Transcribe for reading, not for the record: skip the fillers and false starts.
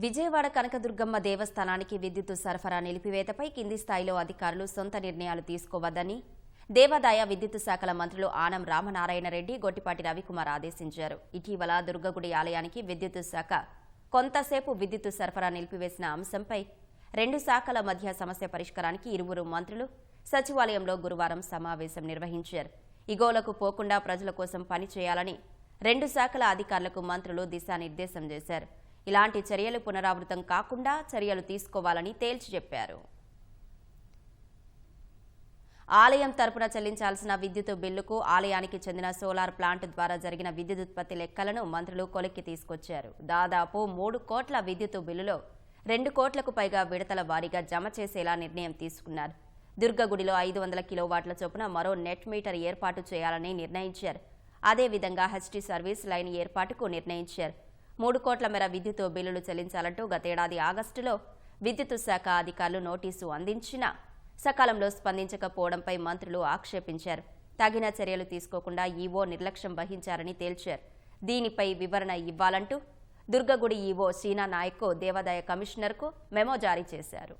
విజయవాడ కనకదుర్గమ్మ దేవస్థానానికి విద్యుత్ సరఫరా నిలిపివేతపై కింది స్థాయిలో అధికారులు సొంత నిర్ణయాలు తీసుకోవద్దని దేవాదాయ విద్యుత్ శాఖల మంత్రులు ఆనం రామనారాయణ రెడ్డి, గొట్టిపాటి రవికుమార్ ఆదేశించారు. ఇటీవల దుర్గగుడి ఆలయానికి విద్యుత్ శాఖ కొంతసేపు విద్యుత్ సరఫరా నిలిపివేసిన అంశంపై రెండు శాఖల మధ్య సమస్య పరిష్కారానికి ఇరువురు మంత్రులు సచివాలయంలో గురువారం సమావేశం నిర్వహించారు. ఇగోలకు పోకుండా ప్రజల కోసం పనిచేయాలని రెండు శాఖల అధికారులకు మంత్రులు దిశానిర్దేశం చేశారు. ఇలాంటి చర్యలు పునరావృతం కాకుండా చర్యలు తీసుకోవాలని తేల్చి చెప్పారు. ఆలయం తరపున చెల్లించాల్సిన విద్యుత్ బిల్లుకు ఆలయానికి చెందిన సోలార్ ప్లాంట్ ద్వారా జరిగిన విద్యుదుత్పత్తి లెక్కలను మంత్రులు కొలిక్కి తీసుకొచ్చారు. దాదాపు 3 కోట్ల విద్యుత్ బిల్లులో 2 కోట్లకు పైగా విడతల వారీగా జమ చేసేలా నిర్ణయం తీసుకున్నారు. దుర్గగుడిలో 500 కిలోవాట్ల చొప్పున మరో నెట్ మీటర్ ఏర్పాటు చేయాలని నిర్ణయించారు. అదేవిధంగా హెచ్టీ సర్వీస్ లైన్ ఏర్పాటుకు నిర్ణయించారు. 3 కోట్ల మేర విద్యుత్ బిల్లులు చెల్లించాలంటూ గతేడాది ఆగస్టులో విద్యుత్ శాఖ అధికారులు నోటీసు అందించినా సకాలంలో స్పందించకపోవడంపై మంత్రులు ఆక్షేపించారు. తగిన చర్యలు తీసుకోకుండా ఈవో నిర్లక్ష్యం వహించారని తేల్చారు. దీనిపై వివరణ ఇవ్వాలంటూ దుర్గగుడి ఈవో షీనా నాయక్ దేవాదాయ కమిషనర్కు మెమో జారీ చేశారు.